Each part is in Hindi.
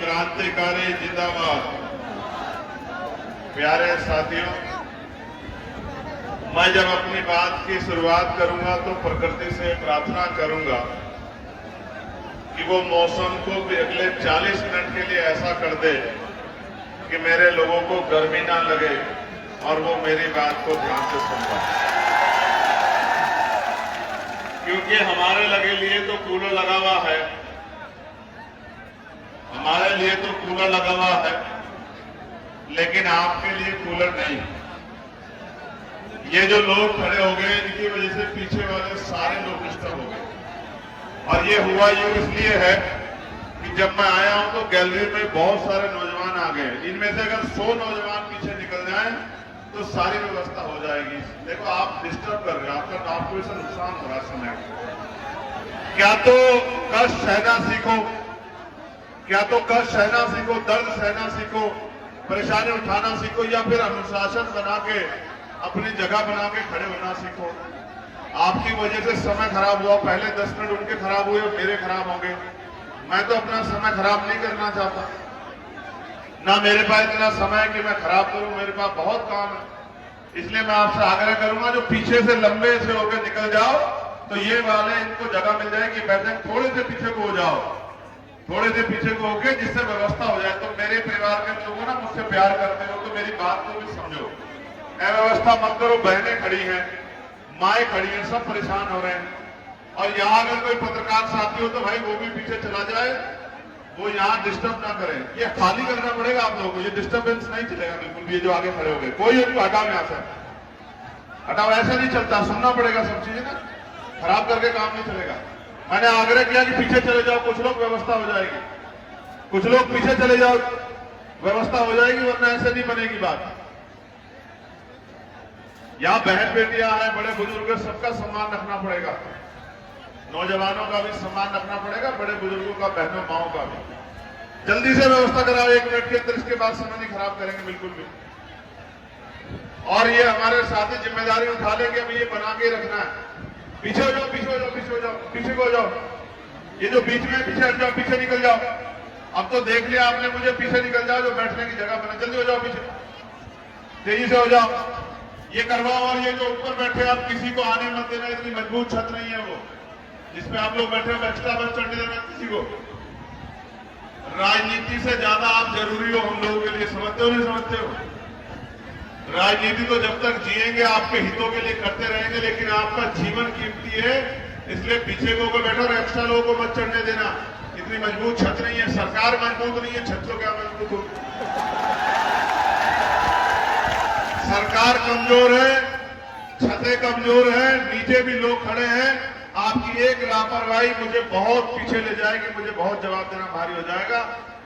क्रांतिकारी जिंदाबाद। प्यारे साथियों, मैं जब अपनी बात की शुरुआत करूंगा तो प्रकृति से प्रार्थना करूंगा कि वो मौसम को भी अगले 40 मिनट के लिए ऐसा कर दे कि मेरे लोगों को गर्मी ना लगे और वो मेरी बात को ध्यान से सुन पाए। क्योंकि हमारे लगे लिए तो कूलर लगा हुआ है, हमारे लिए तो कूलर लगा हुआ है, लेकिन आपके लिए कूलर नहीं। ये जो लोग खड़े हो गए, इनकी वजह से पीछे वाले सारे लोग डिस्टर्ब हो गए। और ये हुआ यूं इसलिए है कि जब मैं आया हूं तो गैलरी में बहुत सारे नौजवान आ गए। इनमें से अगर 100 नौजवान पीछे निकल जाएं तो सारी व्यवस्था हो जाएगी। देखो, आप डिस्टर्ब कर रहे हो, आपको इससे नुकसान हो रहा है समय। क्या तो कष्ट सहना सीखो, क्या तो कष्ट सहना सीखो, दर्द सहना सीखो, परेशानी उठाना सीखो, या फिर अनुशासन बना के अपनी जगह बना के खड़े होना सीखो। आपकी वजह से समय खराब हुआ, पहले 10 मिनट उनके खराब हुए और मेरे खराब हो गए। मैं तो अपना समय खराब नहीं करना चाहता, ना मेरे पास इतना समय है कि मैं खराब करूं, मेरे पास बहुत काम है। इसलिए मैं आपसे आग्रह करूंगा, जो पीछे से लंबे से होकर निकल जाओ तो ये वाले इनको जगह मिल जाएगी बैठने, थोड़े से पीछे को हो जाओ, थोड़े से पीछे को होके, जिससे व्यवस्था हो जाए। तो मेरे परिवार के लोग ना मुझसे प्यार करते हो तो मेरी बात को भी समझो, अव्यवस्था मत करो। बहनें खड़ी हैं, माएँ खड़ी हैं, सब परेशान हो रहे हैं। और यहाँ अगर कोई पत्रकार साथी हो तो भाई वो भी पीछे चला जाए, वो यहाँ डिस्टर्ब ना करें। ये खाली करना पड़ेगा आप लोगों को, ये डिस्टर्बेंस नहीं चलेगा बिल्कुल भी। ये जो आगे खड़े हो गए, कोई उनको हटाओ यहाँ से, हटाओ, ऐसा नहीं चलता, सुनना पड़ेगा सब चीजें ना, खराब करके काम नहीं चलेगा। मैंने आग्रह किया कि पीछे चले जाओ, कुछ लोग, व्यवस्था हो जाएगी। कुछ लोग पीछे चले जाओ, व्यवस्था हो जाएगी, वरना ऐसे नहीं बनेगी बात। यहाँ बहन बेटियां हैं, बड़े बुजुर्ग, सबका सम्मान रखना पड़ेगा। नौजवानों का भी सम्मान रखना पड़ेगा, बड़े बुजुर्गों का, बहनों माओं का भी। जल्दी से व्यवस्था कराओ 1 मिनट के अंदर, इसके बाद समय नहीं खराब करेंगे बिल्कुल भी। और ये हमारे साथी जिम्मेदारी उठा लेंगे, अब ये बना के रखना है। पीछे हो जाओ, पीछे हो जाओ, पीछे हो जाओ, पीछे को हो जाओ। ये जो बीच में पीछे हट जाओ, पीछे निकल जाओ। अब तो देख लिया आपने मुझे, पीछे निकल जाओ, जो बैठने की जगह बने, जल्दी हो जाओ, पीछे तेजी से हो जाओ, ये करवाओ। और ये जो ऊपर बैठे, आप किसी को आने मत देना, इतनी मजबूत छत नहीं है वो जिसपे आप लोग बैठे हो, एक्स्ट्रा बस चढ़ने देना किसी को। राजनीति से ज्यादा आप जरूरी हो हम लोगों के लिए, समझते हो नहीं समझते हो? राजनीति तो जब तक जिएंगे आपके हितों के लिए करते रहेंगे, लेकिन आपका जीवन कीमती है, इसलिए पीछे को बैठो और एक्स्ट्रा लोगों को मत चढ़ने देना। इतनी मजबूत छत नहीं है, सरकार मजबूत नहीं है, छत तो क्या मजबूत हो। सरकार कमजोर है, छतें कमजोर है, नीचे भी लोग खड़े हैं। आपकी एक लापरवाही मुझे बहुत पीछे ले जाएगी, मुझे बहुत जवाब देना भारी हो जाएगा।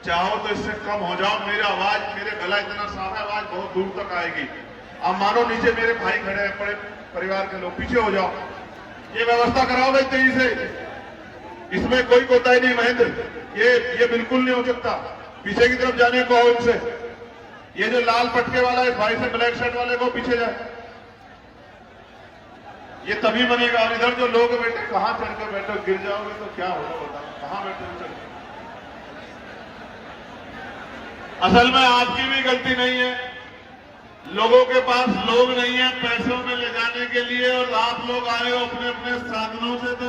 चाहो तो इससे कम हो जाओ। मेरा आवाज, मेरे गला इतना साफ है, आवाज बहुत दूर तक आएगी। अब मानो नीचे मेरे भाई खड़े हैं, बड़े परिवार के लोग, पीछे हो जाओ। ये व्यवस्था कराओ भाई तेजी से, इसमें कोई कोताही नहीं महेंद्र, ये बिल्कुल नहीं हो सकता। पीछे की तरफ जाने को उनसे, ये जो लाल पटके वाला है भाई से, ब्लैक शर्ट वाले को पीछे जाए, ये तभी बनेगा। और इधर जो लोग बैठे, कहां चढ़कर बैठो, गिर जाओगे तो क्या होगा बताओ, कहां बैठे हो? असल में आपकी भी गलती नहीं है, लोगों के पास लोग नहीं है पैसों में ले जाने के लिए, और आप लोग आए हो अपने अपने साधनों से, तो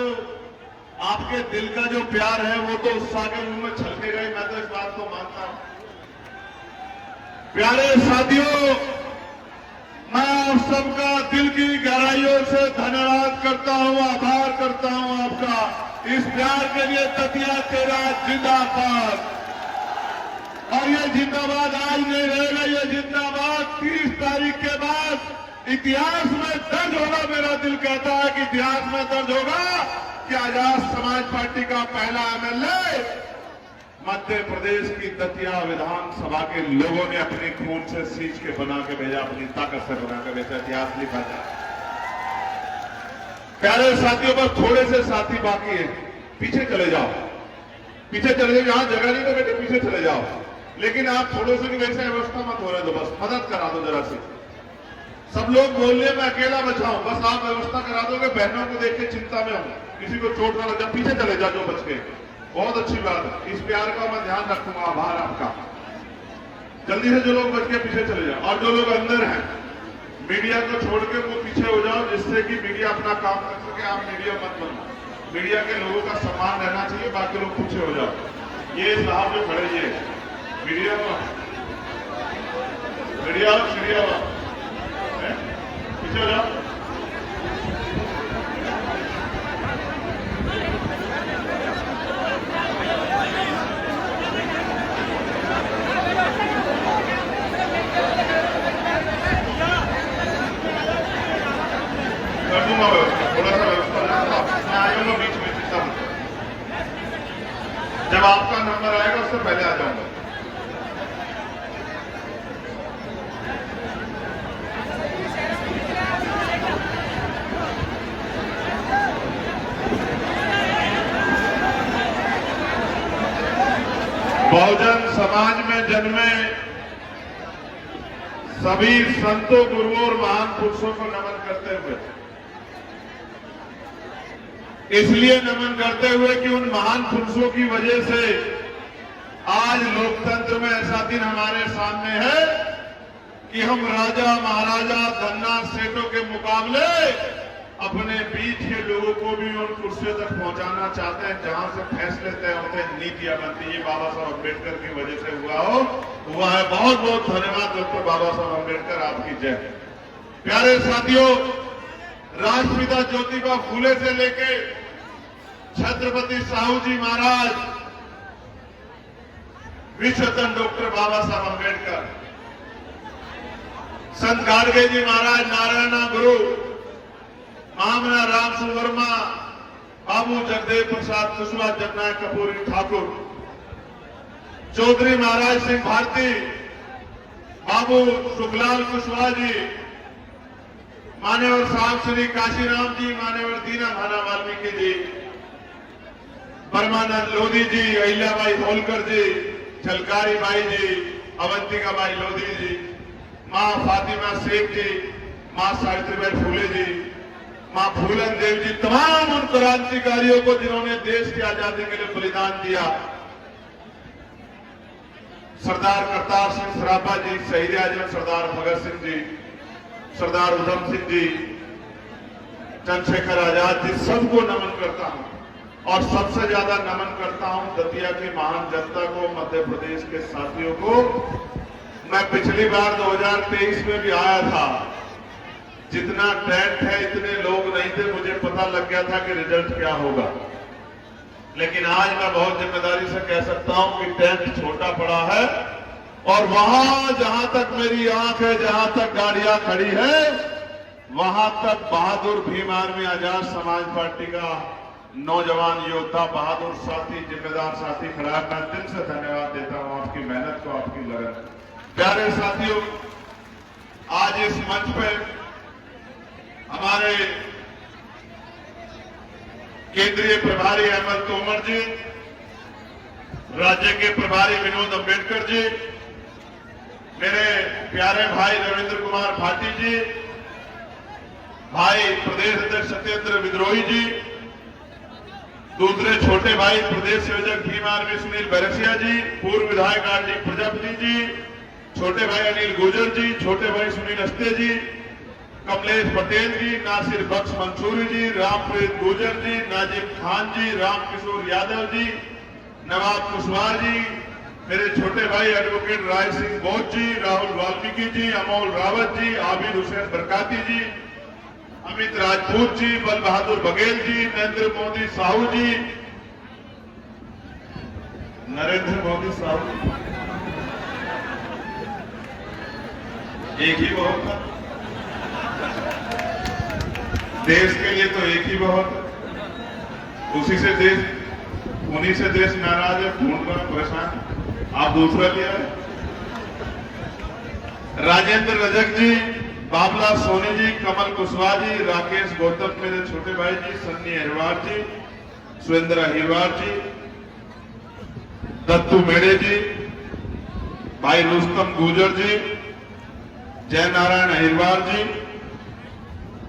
आपके दिल का जो प्यार है वो तो उत्साह के रूप में छलके गए। मैं तो इस बात को मानता हूं। प्यारे साथियों, मैं आप सबका दिल की गहराइयों से धन्यवाद करता हूं, आभार करता हूं आपका इस प्यार के लिए। दतिया तेरा जिंदाबाद। और ये जिंदाबाद आज नहीं रहेगा, ये जिंदाबाद 30 तारीख के बाद इतिहास में दर्ज होगा। मेरा दिल कहता है कि इतिहास में दर्ज होगा कि आजाद समाज पार्टी का पहला एमएलए मध्य प्रदेश की दतिया विधानसभा के लोगों ने अपने खून से सींच के बना के भेजा, अपनी ताकत से बना के भेजा। इतिहास लिखा जाए। प्यारे साथियों, पर थोड़े से साथी बाकी है, पीछे चले जाओ, पीछे चले जाओ। यहां जगह नहीं तो बेटे पीछे चले जाओ, लेकिन आप थोड़े से भी वैसे व्यवस्था मत हो रहे तो बस मदद करा दो जरा सी। सब लोग बोल रहे मैं अकेला बचा हूं, बस आप व्यवस्था करा दोगे। बहनों को देख के चिंता में हूं, किसी को चोट ना लग जाए, पीछे चले जाओ जो बच के। बहुत अच्छी बात है, इस प्यार का मैं ध्यान रखूंगा। आभार आपका। जल्दी से जो लोग बच के पीछे चले जाओ, और जो लोग अंदर हैं मीडिया को छोड़ के वो पीछे हो जाओ, जिससे कि मीडिया अपना काम कर सके। आप मीडिया मत बनो, मीडिया के लोगों का सम्मान रहना चाहिए, बाकी लोग पीछे हो जाओ। ये साहब जो खड़े ये मीडिया पीछे हो जाओ। थोड़ा सा व्यवस्था आएगा बीच में सब, जब आपका नंबर आएगा उससे पहले आ जाऊंगा। बहुजन समाज में जन्मे सभी संतों, गुरुओं और महान पुरुषों को नमन करते हुए, इसलिए नमन करते हुए कि उन महान पुरुषों की वजह से आज लोकतंत्र में ऐसा दिन हमारे सामने है कि हम राजा, महाराजा, धन्ना, सेठों के मुकाबले अपने बीच के लोगों को भी उन कुर्सियों तक पहुंचाना चाहते हैं जहां से फैसले तय होते हैं, नीतियां बनती। ये बाबा साहब अम्बेडकर की वजह से हुआ है। बहुत बहुत धन्यवाद डॉक्टर बाबा साहब अम्बेडकर, आपकी जय। प्यारे साथियों, राष्ट्रपिता ज्योतिबा फूले से लेके छत्रपति साहू जी महाराज, विश्वरत्न डॉक्टर बाबा साहब अम्बेडकर, संत गाडगे जी महाराज, नारायण गुरु, महामना राम वर्मा, बाबू जगदेव प्रसाद कुशवाहा, जगनायक कपूरी ठाकुर, चौधरी महाराज सिंह भारती, बाबू सुखलाल कुशवाहा जी, मान्यवर साहब श्री काशीराम जी, मान्यवर दीना भाना वाल्मीकि जी, परमानंद लोधी जी, अहिल्याबाई होलकर जी, झलकारी बाई जी, अवंतिका बाई लोधी जी, मां फातिमा शेख जी, मां सावित्रीबाई फूले जी, मां फूलन देव जी, तमाम उन क्रांतिकारियों को जिन्होंने देश की आजादी के लिए बलिदान दिया। सरदार करतार सिंह सराभा जी, शहीद आजम सरदार भगत सिंह जी, सरदार उधम सिंह जी, चंद्रशेखर आजाद जी, सबको नमन करता हूं। और सबसे ज्यादा नमन करता हूं दतिया की महान जनता को, मध्य प्रदेश के साथियों को। मैं पिछली बार 2023 में भी आया था, जितना टेंट है इतने लोग नहीं थे, मुझे पता लग गया था कि रिजल्ट क्या होगा। लेकिन आज मैं बहुत जिम्मेदारी से कह सकता हूं कि टेंट छोटा पड़ा है, और वहां जहां तक मेरी आंख है, जहां तक गाड़ियां खड़ी है, वहां तक बहादुर भीम आर्मी आजाद समाज पार्टी का नौजवान योद्धा, बहादुर साथी, जिम्मेदार साथी खड़ा है। मैं दिल से धन्यवाद देता हूं आपकी मेहनत को, आपकी लगन। प्यारे साथियों, आज इस मंच पे हमारे केंद्रीय प्रभारी अहमद तोमर जी, राज्य के प्रभारी विनोद अम्बेडकर जी, मेरे प्यारे भाई रविंद्र कुमार भाटी जी, भाई प्रदेश अध्यक्ष सत्येंद्र विद्रोही जी, दूसरे छोटे भाई प्रदेश संयोजक भीम आर्मी सुनील बैरसिया जी, पूर्व विधायक आर.डी. प्रजापति जी, छोटे भाई अनिल गुर्जर जी, छोटे भाई सुनील अस्ते जी, कमलेश पटेल जी, नासिर बख्श मंसूरी जी, रामप्रीत गुर्जर जी, नाजिम खान जी, रामकिशोर यादव जी, नवाब कुशवाहा जी, मेरे छोटे भाई एडवोकेट राय सिंह बोध जी, राहुल वाल्मीकि जी, अमोल रावत जी, आबिद हुसैन बरकाती जी, अमित राजपूत जी, बल बहादुर बघेल जी, नरेंद्र मोदी साहू जी, नरेंद्र मोदी साहू, एक ही बहुत था, देश के लिए तो एक ही बहुत है, उसी से देश, उन्हीं से देश नाराज है, ढूंढ रहा परेशान, आप दूसरा लिया है। राजेंद्र रजक जी, बाबला सोनी जी, कमल कुशवाहा जी, राकेश गौतम मेरे छोटे भाई जी, सन्नी अहिरवार जी, सुरेंद्र अहिरवार जी, दत्तू मेड़े जी, भाई रुस्तम गुर्जर जी, जय नारायण अहिरवार जी।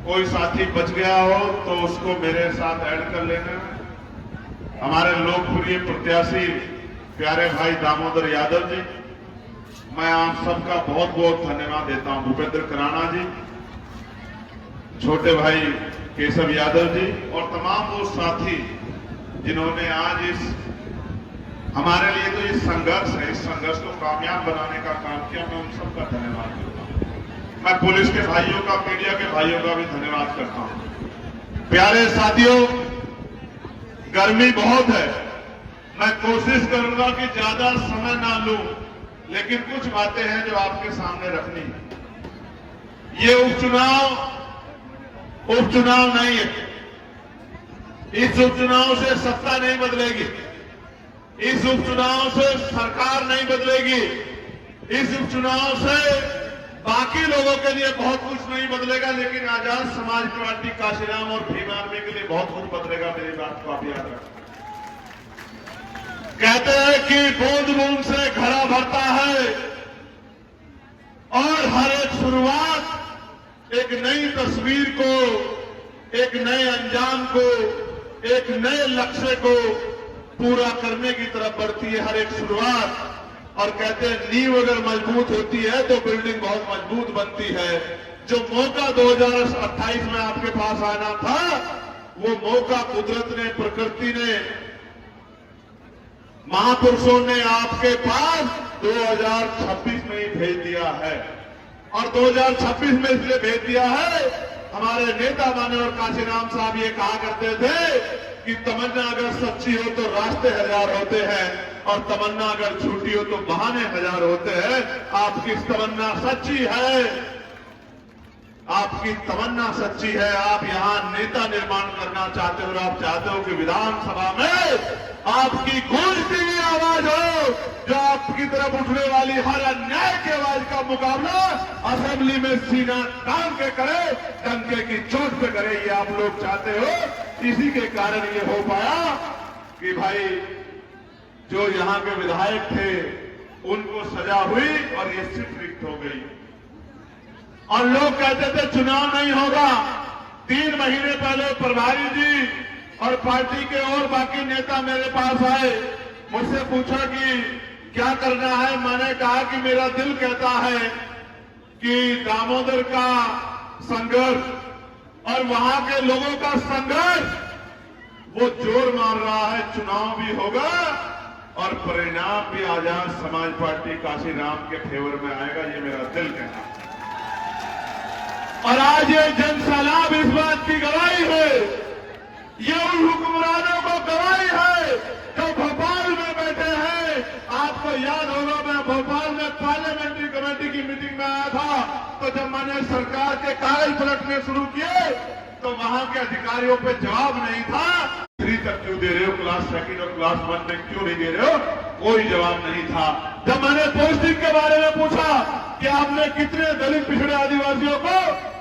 कोई साथी बच गया हो तो उसको मेरे साथ ऐड कर लेना। हमारे लोकप्रिय प्रत्याशी प्यारे भाई दामोदर यादव जी, मैं आप सबका बहुत बहुत धन्यवाद देता हूं। भूपेंद्र कराना जी, छोटे भाई केशव यादव जी और तमाम वो साथी जिन्होंने आज इस हमारे लिए तो ये संघर्ष है, इस संघर्ष को कामयाब बनाने का काम किया। मैं उन सबका धन्यवाद करता हूं। मैं पुलिस के भाइयों का, मीडिया के भाइयों का भी धन्यवाद करता हूं। प्यारे साथियों, गर्मी बहुत है, मैं कोशिश करूंगा कि ज्यादा समय ना लूं, लेकिन कुछ बातें हैं जो आपके सामने रखनी है। ये उपचुनाव नहीं है। इस उपचुनाव से सत्ता नहीं बदलेगी, इस उपचुनाव से सरकार नहीं बदलेगी, इस उपचुनाव से बाकी लोगों के लिए बहुत कुछ नहीं बदलेगा, लेकिन आजाद समाज पार्टी काशीराम और भीम आर्मी के लिए बहुत कुछ बदलेगा। मेरी बात को आप याद रखें। कहते हैं कि बूंद बूंद से घड़ा भरता है और हर एक शुरुआत एक नई तस्वीर को, एक नए अंजाम को, एक नए लक्ष्य को पूरा करने की तरफ बढ़ती है हर एक शुरुआत। और कहते हैं नींव अगर मजबूत होती है तो बिल्डिंग बहुत मजबूत बनती है। जो मौका 2028 में आपके पास आना था, वो मौका कुदरत ने, प्रकृति ने, महापुरुषों ने आपके पास 2026 में ही भेज दिया है। और 2026 में इसलिए भेज दिया है, हमारे नेता माननीय काशीराम साहब ये कहा करते थे कि तमन्ना अगर सच्ची हो तो रास्ते हजार होते हैं और तमन्ना अगर झूठी हो तो बहाने हजार होते हैं। आपकी तमन्ना सच्ची है, आपकी तमन्ना सच्ची है। आप यहां नेता निर्माण करना चाहते हो और आप चाहते हो कि विधानसभा में आपकी गूंजती हुई आवाज हो, जो आपकी तरफ उठने वाली हर अन्याय की आवाज का मुकाबला असेंबली में सीना तान के करे, डंके की चोट पे करे। ये आप लोग चाहते हो। इसी के कारण ये हो पाया कि भाई जो यहां के विधायक थे उनको सजा हुई और ये सीट रिक्त हो गई। और लोग कहते थे चुनाव नहीं होगा। 3 महीने पहले प्रभारी जी और पार्टी के और बाकी नेता मेरे पास आए, मुझसे पूछा कि क्या करना है। मैंने कहा कि मेरा दिल कहता है कि दामोदर का संघर्ष और वहां के लोगों का संघर्ष वो जोर मार रहा है। चुनाव भी होगा और परिणाम भी आजाद समाज पार्टी काशीराम के फेवर में आएगा, ये मेरा दिल कहना है। और आज ये जनसैलाब इस बात की गवाही है, ये उन हुक्मरानों को गवाही है जो भोपाल में बैठे हैं। आपको याद होगा, मैं भोपाल में पार्लियामेंट्री कमेटी की मीटिंग में आया था, तो जब मैंने सरकार के कागज पलटने शुरू किए तो वहां के अधिकारियों पे जवाब नहीं था। 3 तक क्यों दे रहे हो, क्लास 2 और क्लास 1 में क्यों नहीं दे रहे हो, कोई जवाब नहीं था। जब मैंने पोस्टिंग के बारे में पूछा कि आपने कितने दलित पिछड़े आदिवासियों को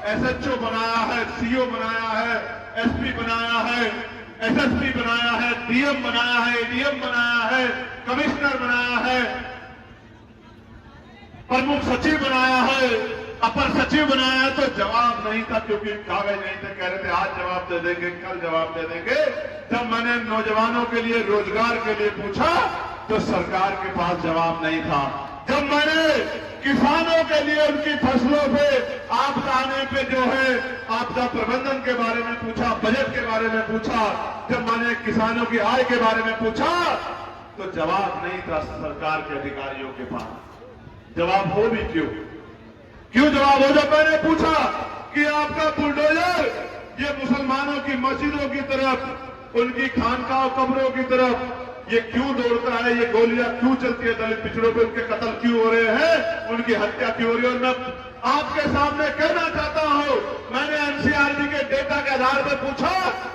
एसएचओ बनाया है, सीओ बनाया है, एसपी बनाया है, एसएसपी बनाया है, डीएम बनाया है, एडीएम बनाया है, कमिश्नर बनाया है, प्रमुख सचिव बनाया है, अपर सचिव बनाया है, तो जवाब नहीं था क्योंकि कागज नहीं थे। कह रहे थे आज जवाब दे देंगे, कल जवाब दे देंगे। जब मैंने नौजवानों के लिए, रोजगार के लिए पूछा तो सरकार के पास जवाब नहीं था। जब मैंने किसानों के लिए उनकी फसलों पे आपदा आने पे जो है आपदा प्रबंधन के बारे में पूछा, बजट के बारे में पूछा, जब मैंने किसानों की आय के बारे में पूछा तो जवाब नहीं था सरकार के अधिकारियों के पास। जवाब हो भी क्यों जवाब हो? जब मैंने पूछा कि आपका बुलडोजर ये मुसलमानों की मस्जिदों की तरफ, उनकी खानकाह कब्रों की तरफ ये क्यों दौड़ता है, ये गोलियां क्यों चलती है दलित पिछड़ों पे, उनके कत्ल क्यों हो रहे हैं, उनकी हत्या क्यों हो रही है। और मैं आपके सामने कहना चाहता हूं, मैंने एनसीआरबी के डेटा के आधार पर पूछा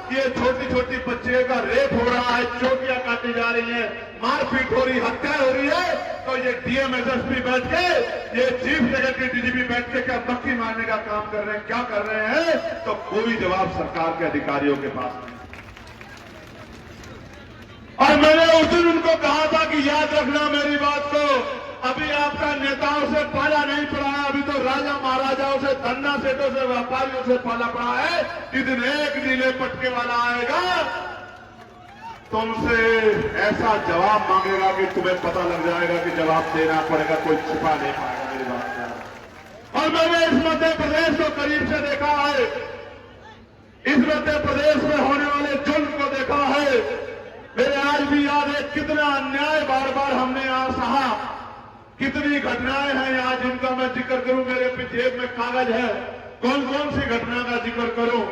कि ये छोटी छोटी बच्चियों का रेप हो रहा है, चोटियां काटी जा रही है, मारपीट हो रही, हत्या हो रही है, तो ये डीएम एसएसपी बैठ के, ये चीफ सेक्रेटरी डीजीपी बैठ के क्या बक्की मारने का काम कर रहे हैं, क्या कर रहे हैं? तो कोई जवाब सरकार के अधिकारियों के पास नहीं। और मैंने उस दिन उनको कहा था कि याद रखना मेरी बात को, अभी आपका नेताओं से पाला नहीं पड़ा है, अभी तो राजा महाराजाओं से, धन्ना सेठों से, व्यापारियों से पाला पड़ा है। जिस दिन एक नीले पटके वाला आएगा तुमसे ऐसा जवाब मांगेगा कि तुम्हें पता लग जाएगा कि जवाब देना पड़ेगा, कोई छिपा नहीं पाएगा मेरी बात से। और मैंने इस मध्य प्रदेश को करीब से देखा है, इस मध्य प्रदेश में होने वाले जुल्म को देखा है। मेरे आज भी याद है कितना अन्याय बार बार हमने यहां सहा, कितनी घटनाएं हैं यहाँ जिनका मैं जिक्र करूं। मेरे जेब में कागज है, कौन कौन सी घटना का जिक्र करूं,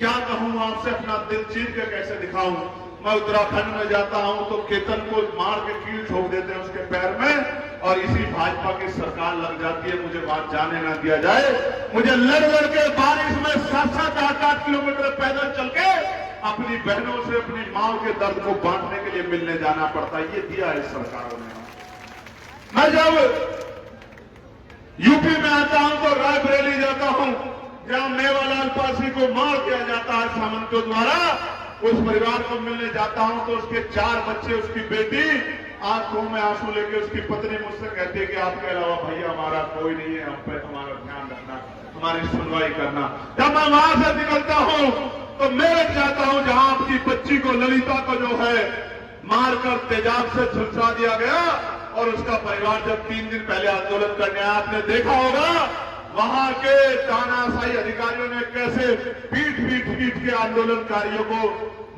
क्या कहूं आपसे, अपना दिल चीर के कैसे दिखाऊं। मैं उत्तराखंड में जाता हूं तो केतन को मार के कील ठोक देते हैं उसके पैर में, और इसी भाजपा की सरकार लग जाती है, मुझे बात जाने ना दिया जाए। मुझे लड़ लड़ के बारिश में 7-7 8-8 किलोमीटर पैदल चल के अपनी बहनों से, अपनी मां के दर्द को बांटने के लिए मिलने जाना पड़ता है। ये दिया है सरकारों ने। मैं जब यूपी में आता हूं तो रायबरेली जाता हूं, जहां मेवालाल पासी को मार दिया जाता है सामंतों द्वारा, उस परिवार को मिलने जाता हूं तो उसके 4 बच्चे, उसकी बेटी आंखों में आंसू लेके उसकी पत्नी मुझसे कहती है कि आपके अलावा भैया हमारा कोई नहीं है, हम पे हमारा ध्यान रखना, हमारी सुनवाई करना। जब मैं वहां से निकलता हूं तो मेरठ जाता हूं, जहां आपकी बच्ची को, ललिता को जो है मारकर तेजाब से झुलसा दिया गया, और उसका परिवार जब 3 दिन पहले आंदोलन करने आया, आपने देखा होगा वहां के तानाशाही अधिकारियों ने कैसे पीट के आंदोलनकारियों को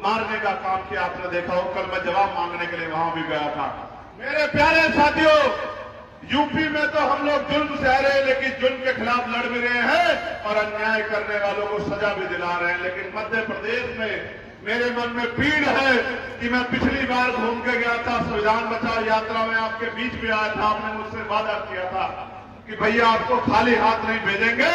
मारने का काम किया, आपने देखा हो। कल मैं जवाब मांगने के लिए वहां भी गया था। मेरे प्यारे साथियों, यूपी में तो हम लोग जुल्म सह रहे हैं, लेकिन जुल्म के खिलाफ लड़ भी रहे हैं और अन्याय करने वालों को सजा भी दिला रहे हैं। लेकिन मध्य प्रदेश में मेरे मन में पीड़ है कि मैं पिछली बार घूम के गया था, संविधान बचाओ यात्रा में आपके बीच में आया था, आपने मुझसे वादा किया था कि भैया आपको खाली हाथ नहीं भेजेंगे,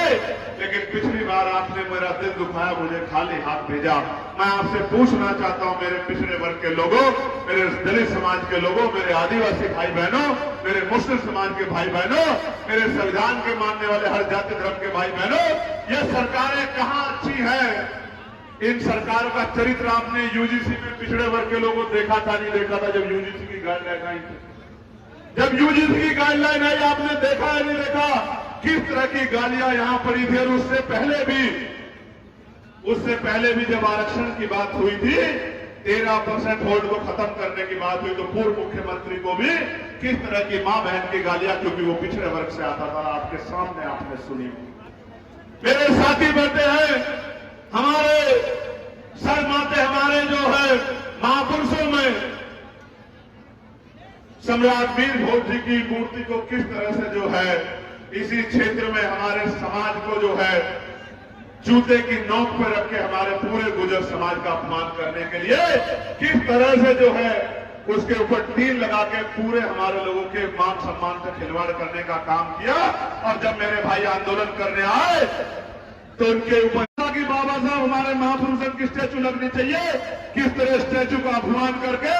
लेकिन पिछली बार आपने मेरा दिल दुखाया, मुझे खाली हाथ भेजा। मैं आपसे पूछना चाहता हूं, मेरे पिछड़े वर्ग के लोगों, मेरे दलित समाज के लोगों, मेरे आदिवासी भाई बहनों, मेरे मुस्लिम समाज के भाई बहनों, मेरे संविधान के मानने वाले हर जाति धर्म के भाई बहनों, ये सरकारें कहां अच्छी हैं? इन सरकारों का चरित्र आपने यूजीसी में पिछड़े वर्ग के लोगों देखा था, नहीं देखा था? जब यूजीसी की गाइडलाइन आई थी, जब यूजीसी की गाइडलाइन आई, आपने देखा है नहीं देखा किस तरह की गालियां यहां पड़ी थी? और उससे पहले भी जब आरक्षण की बात हुई थी, 13% वोट को खत्म करने की बात हुई, तो पूर्व मुख्यमंत्री को भी किस तरह की मां बहन की गालियां, क्योंकि वो पिछड़े वर्ग से आता था, आपके सामने आपने सुनी। मेरे साथी बैठे हैं, हमारे सरमाते, हमारे जो है महापुरुषों में सम्राट वीर भोज जी की मूर्ति को किस तरह से जो है इसी क्षेत्र में हमारे समाज को जो है जूते की नोक पर रख के हमारे पूरे गुर्जर समाज का अपमान करने के लिए किस तरह से जो है उसके ऊपर टील लगा के पूरे हमारे लोगों के मान सम्मान से खिलवाड़ करने का काम किया। और जब मेरे भाई आंदोलन करने आए तो उनके ऊपर कि बाबा साहब हमारे महापुरुषों की स्टैचू लगनी चाहिए, किस तरह स्टैचू का अपमान करके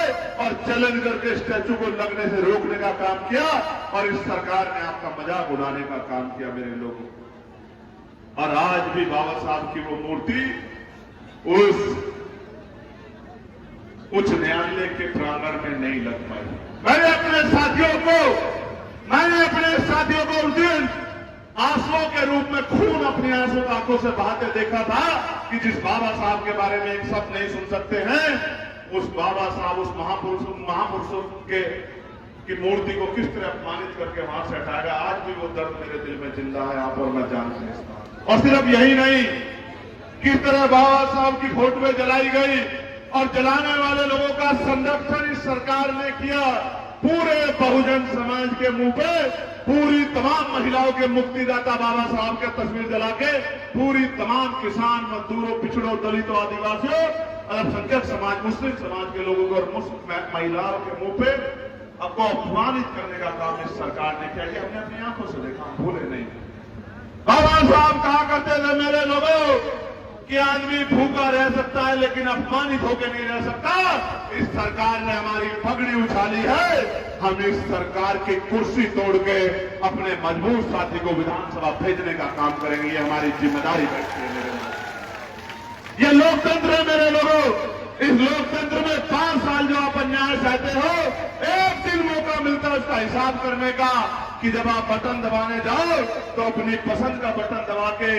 और चैलेंज करके स्टैचू को लगने से रोकने का काम किया। और इस सरकार ने आपका मजाक उड़ाने का काम किया मेरे लोगों। और आज भी बाबा साहब की वो मूर्ति उस उच्च न्यायालय के प्रांगण में नहीं लग पाई। मैंने अपने साथियों को उस दिन आंसुओं के रूप में खून अपनी आंखों से बहाते देखा था कि जिस बाबा साहब के बारे में एक शब्द नहीं सुन सकते हैं, उस बाबा साहब, उस महापुरुषों की मूर्ति को किस तरह अपमानित करके वहां से हटाएगा। आज भी वो दर्द मेरे दिल में जिंदा है, आप और मैं जानते हैं। और सिर्फ यही नहीं, किस तरह बाबा साहब की फोटोएं जलाई गई और जलाने वाले लोगों का संरक्षण इस सरकार ने किया। पूरे बहुजन समाज के मुंह पे पूरी तमाम महिलाओं के मुक्तिदाता बाबा साहब के तस्वीर जला के पूरी तमाम किसान, मजदूरों, पिछड़ों, दलितों, आदिवासियों, अल्पसंख्यक समाज, मुस्लिम समाज के लोगों को और मुस्लिम महिलाओं के मुंह पे आपको अपमानित करने का काम इस सरकार ने किया। हमने अपनी आंखों से देखा, हम भूले नहीं। बाबा साहब कहा करते थे मेरे लोगों कि आदमी भूखा रह सकता है लेकिन अपमानित होकर नहीं रह सकता। इस सरकार ने हमारी पगड़ी उछाली है, हम इस सरकार की कुर्सी तोड़ के अपने मजबूत साथी को विधानसभा भेजने का काम करेंगे। ये हमारी जिम्मेदारी बैठती है मेरे लोग। ये लोकतंत्र है मेरे लोगों। इस लोकतंत्र में 5 साल जो आप अन्याय सहते हो, एक दिन मौका मिलता है उसका हिसाब करने का कि जब आप बटन दबाने जाओ तो अपनी पसंद का बटन दबा के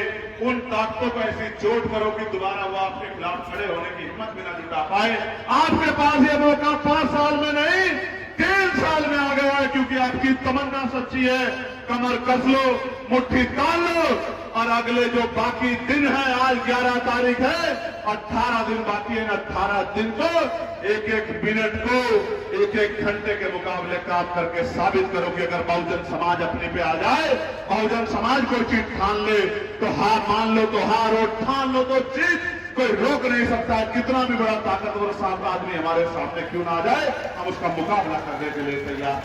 उन ताकतों को ऐसी चोट करो कि दोबारा वो आपके खिलाफ खड़े होने की हिम्मत भी ना जुटा पाए। आपके पास ये मौका 5 साल में नहीं 3 साल में आ गया है, क्योंकि आपकी तमन्ना सच्ची है। कमर कस लो, मुट्ठी तान लो और अगले जो बाकी दिन है, आज 11 तारीख है, 18 दिन बाकी है। 18 दिन को एक एक मिनट को एक एक घंटे के मुकाबले काम करके साबित करो कि अगर बहुजन समाज अपने पे आ जाए, बहुजन समाज को चीज ठान ले तो हार मान लो तो हार, और ठान लो तो जीत। कोई रोक नहीं सकता। कितना भी बड़ा ताकतवर सामने आदमी हमारे सामने क्यों ना आ जाए, हम उसका मुकाबला करने के लिए तैयार।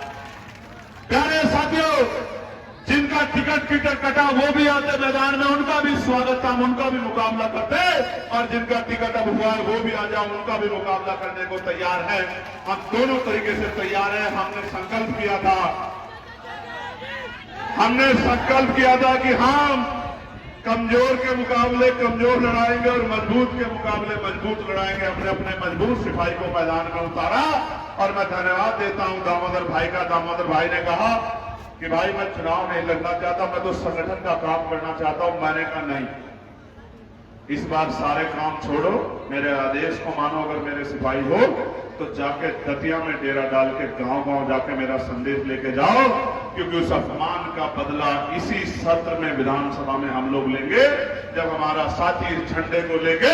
प्यारे साथियों, जिनका टिकट कटा वो भी आते मैदान में, उनका भी स्वागत था, उनका भी मुकाबला करते, और जिनका टिकट अब हुआ है वो भी आ जाओ, उनका भी मुकाबला करने को तैयार है। हम दोनों तरीके से तैयार हैं। हमने संकल्प किया था कि हम कमजोर के मुकाबले कमजोर लड़ाएंगे और मजबूत के मुकाबले मजबूत लड़ाएंगे। अपने अपने मजबूत सिपाही को मैदान में उतारा और मैं धन्यवाद देता हूं दामोदर भाई का। दामोदर भाई ने कहा कि भाई मैं चुनाव नहीं लड़ना चाहता, मैं तो संगठन का काम करना चाहता हूं। मैंने कहा नहीं, इस बार सारे काम छोड़ो, मेरे आदेश को मानो। अगर मेरे सिपाही हो तो जाके दतिया में डेरा डाल के गांव-गांव जाके मेरा संदेश लेके जाओ, क्योंकि उस अपमान का बदला इसी सत्र में विधानसभा में हम लोग लेंगे, जब हमारा साथी इस झंडे को लेके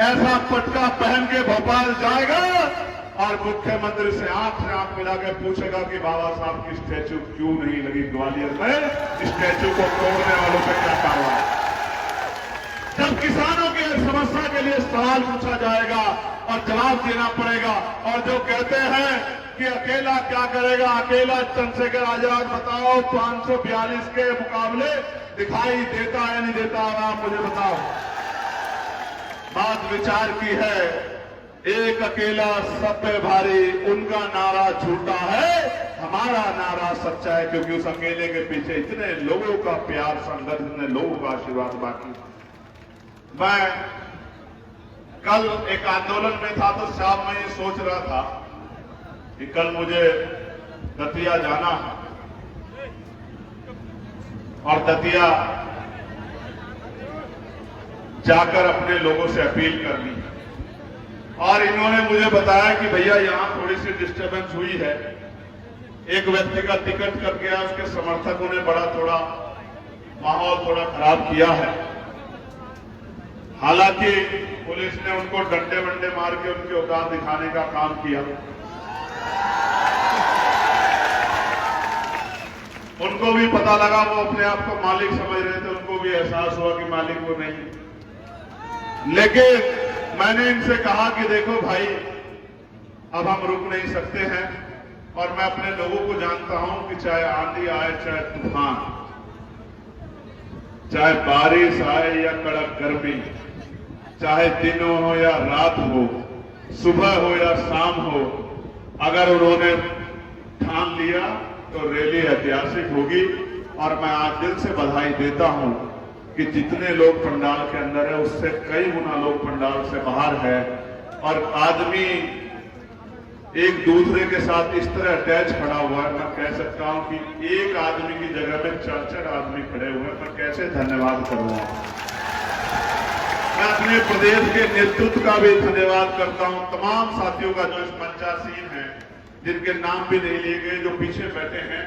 ऐसा पटका पहन के भोपाल जाएगा और मुख्यमंत्री से आंख मिला के पूछेगा कि बाबा साहब की स्टैचू क्यों नहीं लगी ग्वालियर में, स्टैचू को तोड़ने वालों पे क्या कार्रवाई। जब किसानों की समस्या के लिए सवाल पूछा जाएगा और जवाब देना पड़ेगा, और जो कहते हैं कि अकेला क्या करेगा, अकेला चंद्रशेखर आजाद बताओ 542 के मुकाबले दिखाई देता है नहीं देता, आप मुझे बताओ। बात विचार की है, एक अकेला सब पे भारी, उनका नारा झूठा है, हमारा नारा सच्चा है, क्योंकि उस अकेले के पीछे इतने लोगों का प्यार, संघर्ष, इतने लोगों का आशीर्वाद बाकी। मैं कल एक आंदोलन में था तो शाम में ये सोच रहा था कि कल मुझे दतिया जाना है और दतिया जाकर अपने लोगों से अपील करनी है। और इन्होंने मुझे बताया कि भैया यहां थोड़ी सी डिस्टर्बेंस हुई है, एक व्यक्ति का टिकट कट गया, उसके समर्थकों ने बड़ा थोड़ा माहौल थोड़ा खराब किया है। हालांकि पुलिस ने उनको डंडे वंडे मार के उनकी औकात दिखाने का काम किया। उनको भी पता लगा, वो अपने आप को मालिक समझ रहे थे, उनको भी एहसास हुआ कि मालिक वो नहीं। लेकिन मैंने इनसे कहा कि देखो भाई, अब हम रुक नहीं सकते हैं, और मैं अपने लोगों को जानता हूं कि चाहे आंधी आए, चाहे तूफान, चाहे बारिश आए या कड़क गर्मी, चाहे दिन हो या रात हो, सुबह हो या शाम हो, अगर उन्होंने ठान लिया तो रैली ऐतिहासिक होगी। और मैं आज दिल से बधाई देता हूं कि जितने लोग पंडाल के अंदर है उससे कई गुना लोग पंडाल से बाहर है, और आदमी एक दूसरे के साथ इस तरह अटैच खड़ा हुआ है। मैं कह सकता हूं कि एक आदमी की जगह में 4-4 आदमी खड़े हुए हैं। मैं कैसे धन्यवाद करूंगा। मैं अपने प्रदेश के नेतृत्व का भी धन्यवाद करता हूं, तमाम साथियों का जो इस मंचासीन है, जिनके नाम भी नहीं लिए गए, जो पीछे बैठे हैं,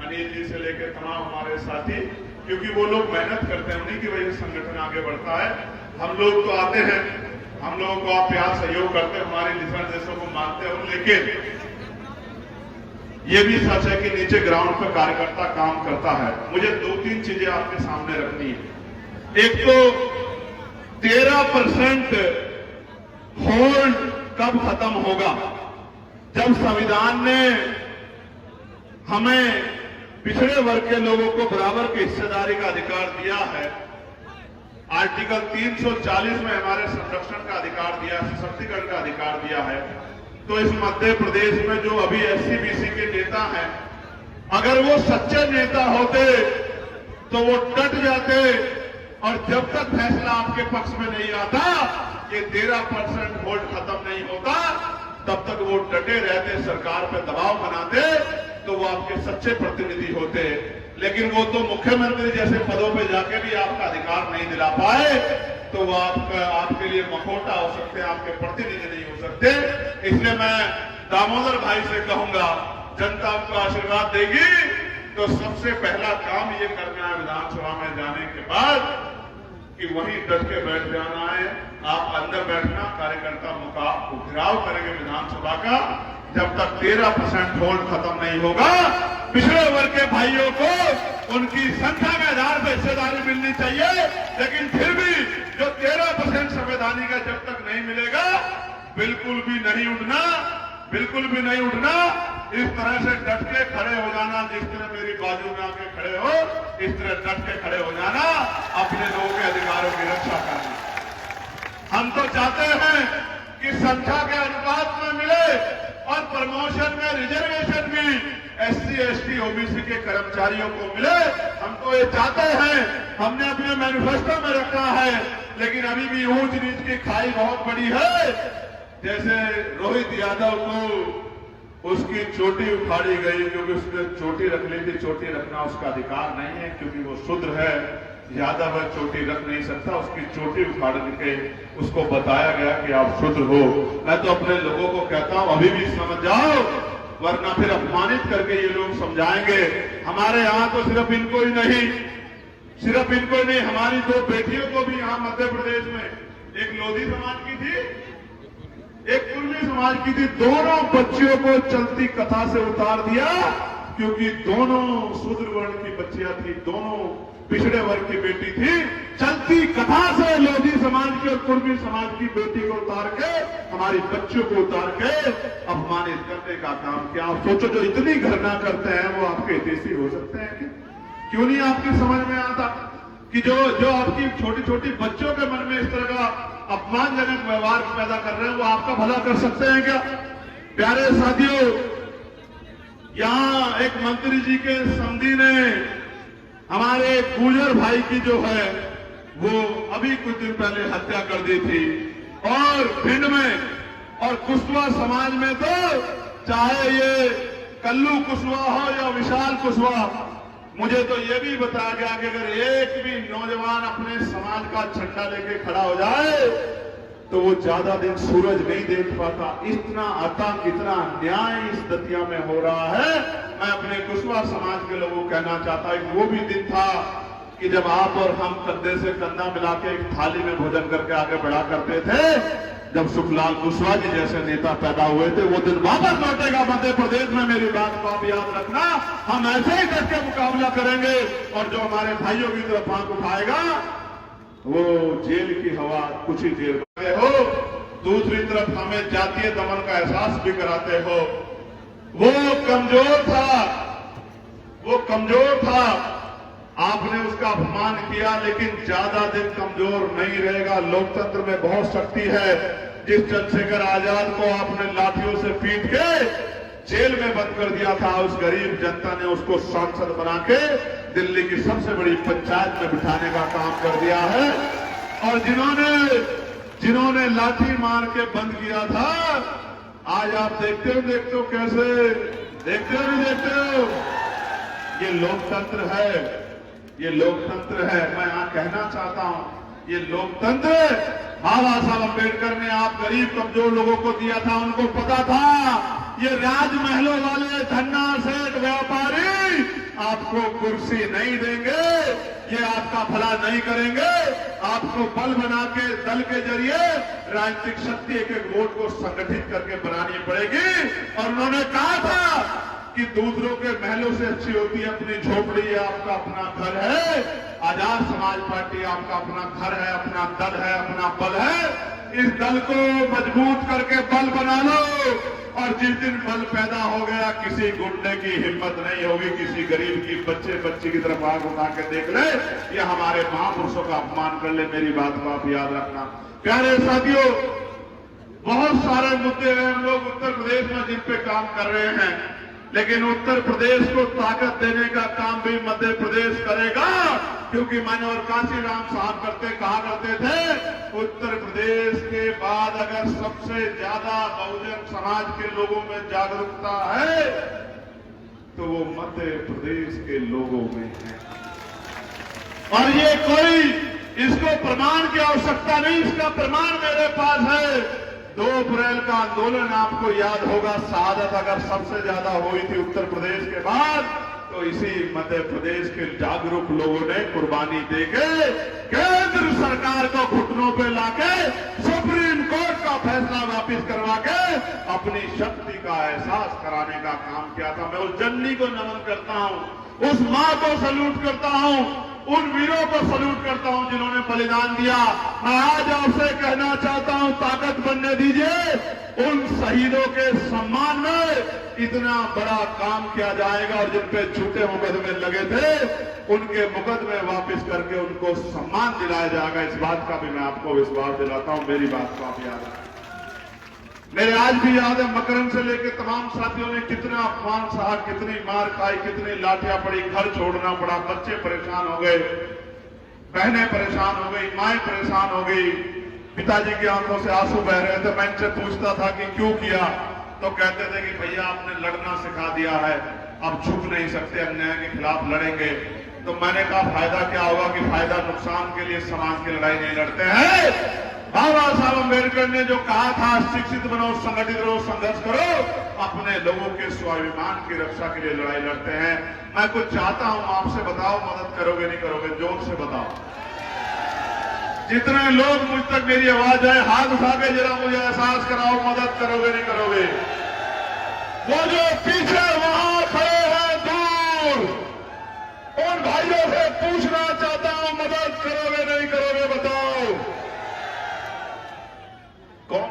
अनिल जी से लेकर तमाम हमारे साथी, क्योंकि वो लोग मेहनत करते हैं, उन्हीं की वजह से संगठन आगे बढ़ता है। हम लोग तो आते हैं, हम लोगों को आप प्यार सहयोग करते हैं, हमारे निर्देशों को मानते हो, लेकिन ये भी सच है कि नीचे ग्राउंड पर कार्यकर्ता काम करता है। मुझे 2-3 चीजें आपके सामने रखनी है। एक तो 13% होल्ड कब खत्म होगा? जब संविधान ने हमें पिछड़े वर्ग के लोगों को बराबर की हिस्सेदारी का अधिकार दिया है, आर्टिकल 340 में हमारे संरक्षण का अधिकार दिया, सशक्तिकरण का अधिकार दिया है, तो इस मध्य प्रदेश में जो अभी SC-BC के नेता हैं, अगर वो सच्चे नेता होते तो वो डट जाते और जब तक फैसला आपके पक्ष में नहीं आता, ये 13% वोट खत्म नहीं होता, तब तक वो डटे रहते, सरकार पे दबाव बनाते, तो वो आपके सच्चे प्रतिनिधि होते। लेकिन वो तो मुख्यमंत्री जैसे पदों पे जाके भी आपका अधिकार नहीं दिला पाए, तो वो आपके लिए मखौटा हो सकते हैं, आपके प्रतिनिधि नहीं हो सकते। इसलिए मैं दामोदर भाई से कहूंगा, जनता उनको आशीर्वाद देगी तो सबसे पहला काम ये करना है विधानसभा में जाने के बाद कि वहीं डट के बैठ जाना है। आप अंदर बैठना, कार्यकर्ता घेराव करेंगे विधानसभा का। जब तक 13% वोट खत्म नहीं होगा, पिछड़े वर्ग के भाइयों को उनकी संख्या के आधार पर हिस्सेदारी मिलनी चाहिए। लेकिन फिर भी जो 13% संवैधानिक का जब तक नहीं मिलेगा, बिल्कुल भी नहीं उठना, बिल्कुल भी नहीं उठना। इस तरह से डट के खड़े हो जाना, जिस तरह मेरी बाजू में आके खड़े हो, इस तरह डट के खड़े हो जाना, अपने लोगों के अधिकारों की रक्षा करना। हम तो चाहते हैं कि संख्या के अनुपात में मिले और प्रमोशन में रिजर्वेशन भी SC, ST, OBC के कर्मचारियों को मिले। हम तो ये चाहते हैं, हमने अपने मैनिफेस्टो में रखा है। लेकिन अभी भी ऊंच नीच की खाई बहुत बड़ी है। जैसे रोहित यादव को उसकी चोटी उखाड़ी गई क्योंकि उसने चोटी रख ली थी। चोटी रखना उसका अधिकार नहीं है क्योंकि वो शूद्र है। यादव है, चोटी रख नहीं सकता। उसकी चोटी उखाड़ के उसको बताया गया कि आप शूद्र हो। मैं तो अपने लोगों को कहता हूं, अभी भी समझ जाओ, वरना फिर अपमानित करके ये लोग समझाएंगे। हमारे यहाँ तो सिर्फ इनको ही नहीं, सिर्फ इनको ही नहीं, हमारी 2 बेटियों को भी यहाँ मध्य प्रदेश में, एक लोधी समाज की थी, एक कुर्मी समाज की थी। दोनों बच्चियों को चलती कथा से उतार दिया क्योंकि दोनों शूद्र वर्ण की बच्चियां थी, दोनों पिछड़े वर्ग की बेटी थी। चलती कथा से लोधी समाज की और कुर्मी समाज की बेटी को उतार के, हमारी बच्चियों को उतार के अपमानित करने का काम किया। आप सोचो, जो इतनी घृणा करते हैं वो आपके हितैषी हो सकते हैं क्या? क्यों नहीं आपकी समझ में आता कि जो आपकी छोटी छोटी बच्चों के मन में इस तरह का अपमानजनक व्यवहार पैदा कर रहे हैं, वो आपका भला कर सकते हैं क्या? प्यारे साथियों, यहां एक मंत्री जी के समधी ने हमारे गुजर भाई की जो है वो अभी कुछ दिन पहले हत्या कर दी थी। और भिंड में और कुशवाहा समाज में तो चाहे ये कल्लू कुशवाहा हो या विशाल कुशवाहा, मुझे तो ये भी बताया गया कि अगर एक भी नौजवान अपने समाज का झंडा लेके खड़ा हो जाए तो वो ज्यादा दिन सूरज नहीं देख पाता। इतना आतंक, इतना अन्याय इस दतिया में हो रहा है। मैं अपने कुशवाहा समाज के लोगों को कहना चाहता हूं, वो भी दिन था कि जब आप और हम कंधे से कंधा मिला के एक थाली में भोजन करके आगे बढ़ा करते थे। जब सुखलाल कुशवाहा जी जैसे नेता पैदा हुए थे, वो दिन वापस लौटेगा मध्य प्रदेश में। मेरी बात को आप याद रखना। हम ऐसे ही डट के मुकाबला करेंगे और जो हमारे भाइयों की तरफ आंख उठाएगा वो जेल की हवा कुछ ही देर में हो। दूसरी तरफ हमें जातीय दमन का एहसास भी कराते हो। वो कमजोर था, वो कमजोर था, आपने उसका अपमान किया, लेकिन ज्यादा दिन कमजोर नहीं रहेगा। लोकतंत्र में बहुत शक्ति है। जिस चंद्रशेखर आजाद को आपने लाठियों से पीट के जेल में बंद कर दिया था, उस गरीब जनता ने उसको सांसद बना के दिल्ली की सबसे बड़ी पंचायत में बिठाने का काम कर दिया है। और जिन्होंने लाठी मार के बंद किया था, आज आप देखते हो कैसे, देखते हो। ये लोकतंत्र है, ये लोकतंत्र है। मैं यहां कहना चाहता हूं, ये लोकतंत्र बाबा साहब अम्बेडकर ने आप गरीब कमजोर लोगों को दिया था। उनको पता था ये राजमहलों वाले धन्ना सेठ व्यापारी आपको कुर्सी नहीं देंगे, ये आपका भला नहीं करेंगे। आपको बल बना के, दल के जरिए राजनीतिक शक्ति एक एक वोट को संगठित करके बनानी पड़ेगी। और उन्होंने कहा था कि दूसरों के महलों से अच्छी होती है अपनी झोपड़ी, आपका अपना घर है। आजाद समाज पार्टी आपका अपना घर है, अपना दल है, अपना बल है। इस दल को मजबूत करके बल बना लो। और जिस दिन बल पैदा हो गया, किसी गुंडे की हिम्मत नहीं होगी, किसी गरीब की बच्ची की तरफ आंख उठा के देख ले, ये हमारे महापुरुषों का अपमान कर ले। मेरी बात को आप याद रखना। प्यारे साथियों, बहुत सारे मुद्दे हैं हम लोग उत्तर प्रदेश में जिन पे काम कर रहे हैं, लेकिन उत्तर प्रदेश को ताकत देने का काम भी मध्य प्रदेश करेगा। क्योंकि मैंने और काशीराम साहब कहा करते थे, उत्तर प्रदेश के बाद अगर सबसे ज्यादा बहुजन समाज के लोगों में जागरूकता है तो वो मध्य प्रदेश के लोगों में है। और ये कोई इसको प्रमाण की आवश्यकता नहीं, इसका प्रमाण मेरे पास है। 2 अप्रैल का आंदोलन आपको याद होगा, शहादत अगर सबसे ज्यादा हुई थी उत्तर प्रदेश के बाद, तो इसी मध्य प्रदेश के जागरूक लोगों ने कुर्बानी देके केंद्र सरकार को घुटनों पे लाके सुप्रीम कोर्ट का फैसला वापस करवा के अपनी शक्ति का एहसास कराने का काम किया था। मैं उस जननी को नमन करता हूं, उस मां को सल्यूट करता हूं, उन वीरों को सल्यूट करता हूं जिन्होंने बलिदान दिया। मैं आज आपसे कहना चाहता हूं, ताकत बनने दीजिए, उन शहीदों के सम्मान में इतना बड़ा काम किया जाएगा और जिन पे झूठे मुकदमे लगे थे उनके मुकदमे वापस करके उनको सम्मान दिलाया जाएगा। इस बात का भी मैं आपको विश्वास दिलाता हूं, मेरी बात को आप याद रखें। मेरे आज भी याद है, मकरम से लेकर तमाम साथियों ने कितना अपमान सहा, कितनी मार खाई, कितनी लाठियां पड़ी, घर छोड़ना पड़ा, बच्चे परेशान हो गए, बहनें परेशान हो गई, माएं परेशान हो गई, पिताजी की आंखों से आंसू बह रहे थे। मैं इनसे पूछता था कि क्यों किया, तो कहते थे कि भैया आपने लड़ना सिखा दिया है, अब झुक नहीं सकते, अन्याय के खिलाफ लड़ेंगे। तो मैंने कहा फायदा क्या होगा कि फायदा नुकसान के लिए समाज की लड़ाई नहीं लड़ते हैं। बाबा साहब अम्बेडकर ने जो कहा था, शिक्षित बनो, संगठित रहो, संघर्ष करो, अपने लोगों के स्वाभिमान की रक्षा के लिए लड़ाई लड़ते हैं। मैं कुछ चाहता हूं आपसे, बताओ मदद करोगे नहीं करोगे? जोर से बताओ। जितने लोग मुझ तक मेरी आवाज आए, हाथ उठा के जरा मुझे एहसास कराओ, मदद करोगे नहीं करोगे? वो जो पीछे वहां खड़े हैं दूर, उन भाइयों से पूछना चाहता हूं, मदद करोगे नहीं करोगे? बताओ। कौन?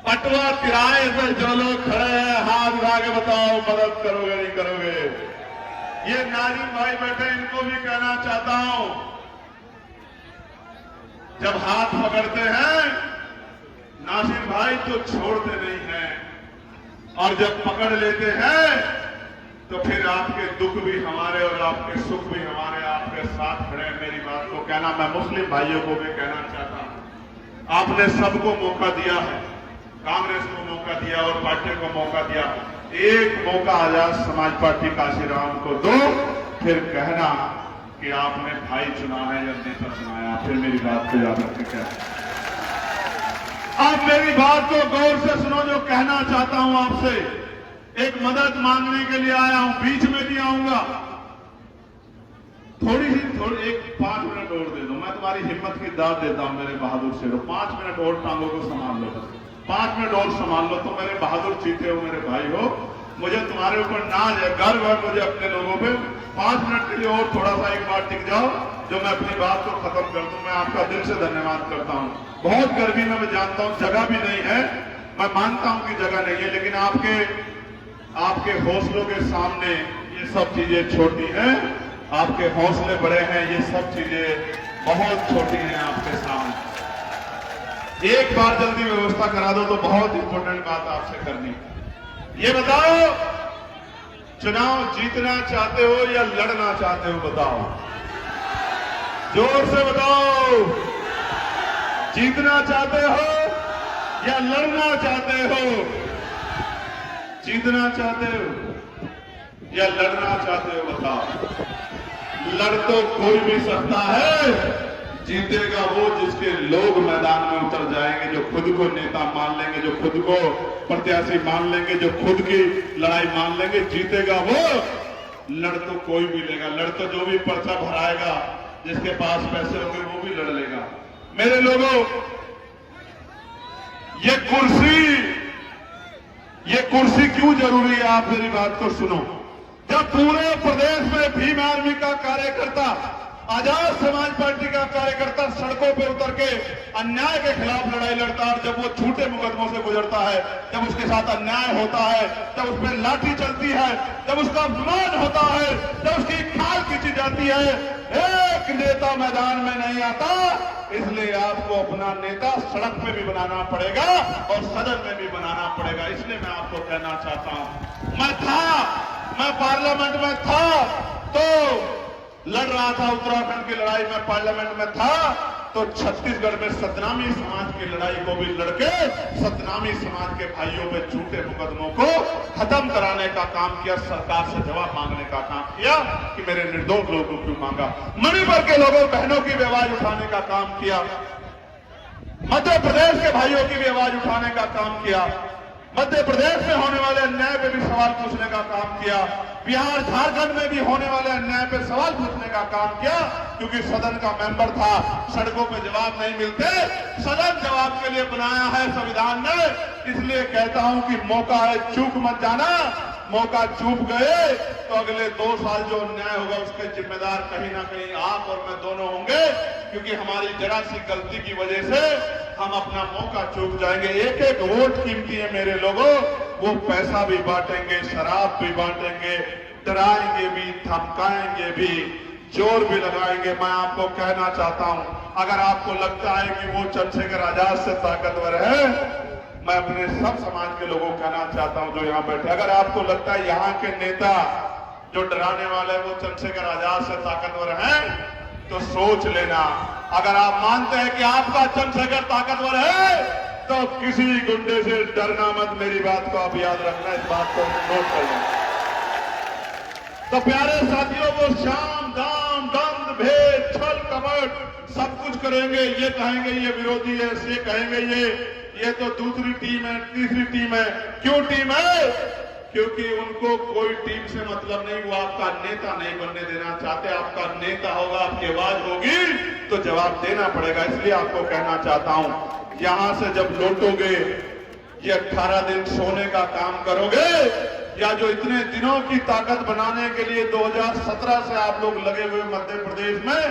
पटवा तिराए पे जो लोग खड़े हैं, हाथ उठा के बताओ, मदद करोगे नहीं करोगे? ये नाजिम भाई बैठे, इनको भी कहना चाहता हूं, जब हाथ पकड़ते हैं नासिर भाई तो छोड़ते नहीं हैं, और जब पकड़ लेते हैं तो फिर आपके दुख भी हमारे और आपके सुख भी हमारे, आपके साथ खड़े हैं। मेरी बात को कहना, मैं मुस्लिम भाइयों को भी कहना चाहता हूं, आपने सबको मौका दिया है, कांग्रेस को मौका दिया और पार्टी को मौका दिया, एक मौका आजाद समाज पार्टी काशीराम को दो, फिर कहना कि आपने भाई चुना है या नेता चुनाया। फिर मेरी बात को याद रखें। क्या आप मेरी बात को गौर से सुनो, जो कहना चाहता हूं आपसे। एक मदद मांगने के लिए आया हूं, बीच में नहीं आऊंगा, थोड़ी 5 मिनट और दे दो, मैं तुम्हारी हिम्मत की दाद देता हूं मेरे बहादुर शेरों। 5 मिनट और टांगों को संभाल लो, 5 मिनट और संभाल लो। तो मेरे बहादुर चीते हो, मेरे भाई हो, मुझे तुम्हारे ऊपर नाज है, गर्व है मुझे अपने लोगों पे। 5 मिनट के लिए और थोड़ा सा एक बार टिक जाओ, जो मैं अपनी बात को खत्म कर दूं। मैं आपका दिल से धन्यवाद करता हूं। बहुत गर्मी में मैं जानता हूं, जगह भी नहीं है, मैं मानता हूं कि जगह नहीं है, लेकिन आपके हौसलों के सामने ये सब चीजें छोटी हैं, आपके हौसले बड़े हैं, ये सब चीजें बहुत छोटी हैं आपके सामने। एक बार जल्दी व्यवस्था करा दो, तो बहुत इंपॉर्टेंट बात आपसे करनी। ये बताओ, चुनाव जीतना चाहते हो या लड़ना चाहते हो? बताओ, जोर से बताओ। जीतना चाहते हो या लड़ना चाहते हो? जीतना चाहते हो या लड़ना चाहते हो? बताओ। लड़ तो कोई भी सकता है, जीतेगा वो जिसके लोग मैदान में उतर जाएंगे, जो खुद को नेता मान लेंगे, जो खुद को प्रत्याशी मान लेंगे, जो खुद की लड़ाई मान लेंगे, जीतेगा वो। लड़ तो कोई भी लेगा, लड़ तो जो भी पर्चा भराएगा, जिसके पास पैसे होंगे वो भी लड़ लेगा। मेरे लोगों, ये कुर्सी क्यों जरूरी है? आप मेरी बात को सुनो। जब पूरे प्रदेश में भीम आर्मी का कार्यकर्ता, आजाद समाज पार्टी का कार्यकर्ता सड़कों पर उतर के अन्याय के खिलाफ लड़ाई लड़ता है, और जब वो झूठे मुकदमों से गुजरता है, जब उसके साथ अन्याय होता है, जब उस पर लाठी चलती है, जब उसका अपमान होता है, जब उसकी खाल खींची जाती है, एक नेता मैदान में नहीं आता। इसलिए आपको अपना नेता सड़क में भी बनाना पड़ेगा और सदन में भी बनाना पड़ेगा। इसलिए मैं आपको कहना चाहता हूं, मैं पार्लियामेंट में था तो लड़ रहा था उत्तराखंड की लड़ाई में, पार्लियामेंट में था, तो छत्तीसगढ़ में सतनामी समाज की लड़ाई को भी लड़के सतनामी समाज के भाइयों पे झूठे मुकदमों को खत्म कराने का काम किया, सरकार से जवाब मांगने का काम किया कि मेरे निर्दोष लोगों को क्यों मांगा। मणिपुर के लोगों बहनों की भी आवाज उठाने का काम किया, मध्य प्रदेश के भाइयों की भी आवाज उठाने का काम किया, मध्य प्रदेश में होने वाले अन्याय पे भी सवाल पूछने का काम किया, बिहार झारखंड में भी होने वाले अन्याय पे सवाल पूछने का काम किया, क्योंकि सदन का मेंबर था, सड़कों पे जवाब नहीं मिलते, सदन जवाब के लिए बनाया है संविधान ने। इसलिए कहता हूं कि मौका है, चूक मत जाना, मौका चूक गए तो अगले 2 साल जो अन्याय होगा उसके जिम्मेदार कहीं ना कहीं आप और मैं दोनों होंगे, क्योंकि हमारी जरा सी गलती की वजह से हम अपना मौका चूक जाएंगे। एक एक वोट कीमती है मेरे लोगों, वो पैसा भी बांटेंगे, शराब भी बांटेंगे, डराएंगे भी, धमकाएंगे भी, जोर भी लगाएंगे। मैं आपको कहना चाहता हूं, अगर आपको लगता है कि वो चंद्रशेखर आजाद से ताकतवर है, मैं अपने सब समाज के लोगों को कहना चाहता हूं जो यहां बैठे, अगर आपको लगता है यहां के नेता जो डराने वाले वो चंद्रशेखर आजाद से ताकतवर हैं, तो सोच लेना। अगर आप मानते हैं कि आपका चंद्रशेखर ताकतवर है, तो किसी गुंडे से डरना मत। मेरी बात को आप याद रखना, इस बात को नोट कर लेना। तो प्यारे साथियों, वो शाम दाम दंड भेद छल कपट सब कुछ करेंगे। ये कहेंगे ये विरोधी है, ये कहेंगे ये तो दूसरी टीम है, तीसरी टीम है। क्यों टीम है? क्योंकि उनको कोई टीम से मतलब नहीं, वो आपका नेता नहीं बनने देना चाहते। आपका नेता होगा, आपकी आवाज होगी तो जवाब देना पड़ेगा। इसलिए आपको कहना चाहता हूं, यहां से जब लौटोगे, ये 18 दिन सोने का काम करोगे, या जो इतने दिनों की ताकत बनाने के लिए 2017 से आप लोग लगे हुए मध्य प्रदेश में,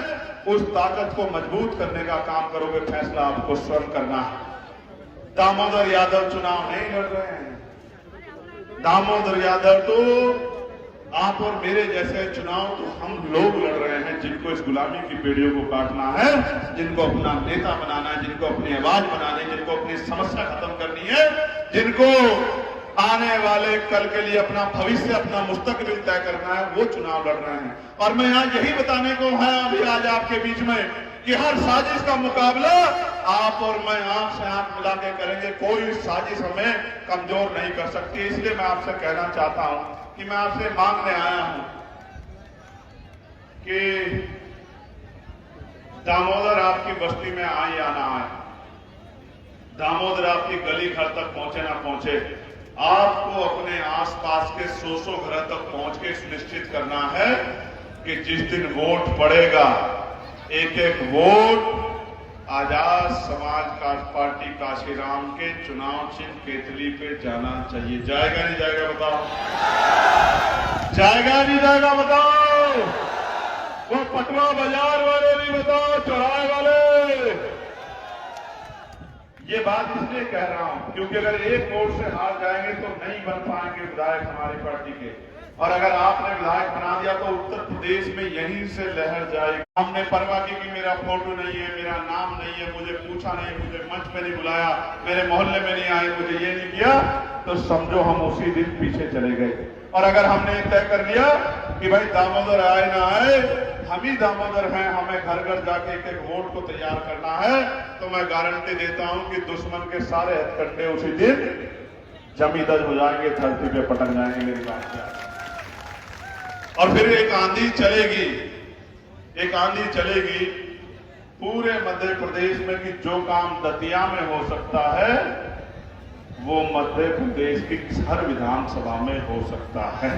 उस ताकत को मजबूत करने का काम करोगे, फैसला आपको स्वयं करना है। दामोदर यादव चुनाव नहीं लड़ रहे हैं। दामोदर यादव तो आप और मेरे जैसे चुनाव तो हम लोग लड़ रहे हैं, जिनको इस गुलामी की बेड़ियों को काटना है, जिनको अपना नेता बनाना है, जिनको अपनी आवाज बनानी है, जिनको अपनी समस्या खत्म करनी है, जिनको आने वाले कल के लिए अपना भविष्य, अपना मुस्तकबिल तय करना है, वो चुनाव लड़ रहे हैं। और मैं यहाँ यही बताने को है अभी आज आपके बीच में कि हर साजिश का मुकाबला आप और मैं आंख से आंख मिला के करेंगे। कोई साजिश हमें कमजोर नहीं कर सकती। इसलिए मैं आपसे कहना चाहता हूं कि मैं आपसे मांगने आया हूं कि दामोदर आपकी बस्ती में आए या ना आए, दामोदर आपकी गली घर तक पहुंचे ना पहुंचे, आपको अपने आसपास के 100 घर तक पहुंच के सुनिश्चित करना है कि जिस दिन वोट पड़ेगा, एक एक वोट आजाद समाज पार्टी काशीराम के चुनाव चिन्ह केतली पे जाना चाहिए। जाएगा नहीं जाएगा बताओ? जाएगा नहीं जाएगा बताओ? वो पटवा बाजार वाले नहीं बताओ, चौराहे वाले। ये बात इसलिए कह रहा हूं क्योंकि अगर एक वोट से हार जाएंगे तो नहीं बन पाएंगे विधायक हमारी पार्टी के, और अगर आपने विधायक बना दिया तो उत्तर प्रदेश में यहीं से लहर जाएगी। हमने परवाह की कि मेरा फोटो नहीं है, मेरा नाम नहीं है, मुझे पूछा नहीं, मुझे मंच पे नहीं बुलाया, मेरे मोहल्ले में नहीं आए, मुझे ये नहीं किया, तो समझो हम उसी दिन पीछे चले गए। और अगर हमने तय कर लिया कि भाई दामोदर आए ना आए, हम ही दामोदर हैं, हमें घर घर जाके एक एक वोट को तैयार करना है, तो मैं गारंटी देता हूं कि दुश्मन के सारे हथकंडे उसी दिन जमी दर्ज हो जाएंगे, धरती पे पटक जाएंगे। मेरी बात क्या? और फिर एक आंधी चलेगी, एक आंधी चलेगी पूरे मध्य प्रदेश में कि जो काम दतिया में हो सकता है वो मध्य प्रदेश की हर विधानसभा में हो सकता है।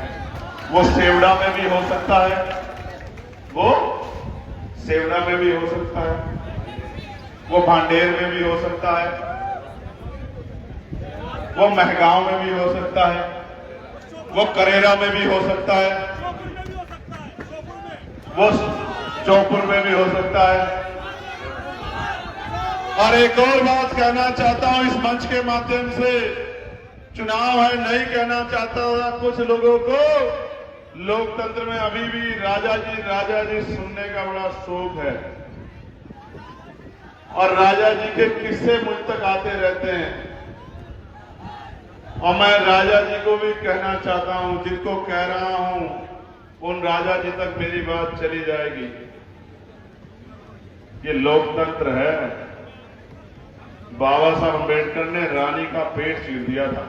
वो सेवड़ा में भी हो सकता है, वो सेवड़ा में भी हो सकता है, वो भांडेर में भी हो सकता है, वो महगांव में भी हो सकता है, वो करेरा में भी हो सकता है, वो चौपुर में भी हो सकता है। और एक और बात कहना चाहता हूं इस मंच के माध्यम से, चुनाव है नहीं कहना चाहता था कुछ लोगों को, लोकतंत्र में अभी भी राजा जी सुनने का बड़ा शौक है, और राजा जी के किस्से मुझ तक आते रहते हैं। और मैं राजा जी को भी कहना चाहता हूं, जिनको कह रहा हूं उन राजा जी तक मेरी बात चली जाएगी। ये लोकतंत्र है। बाबा साहब अम्बेडकर ने रानी का पेट चीर दिया था।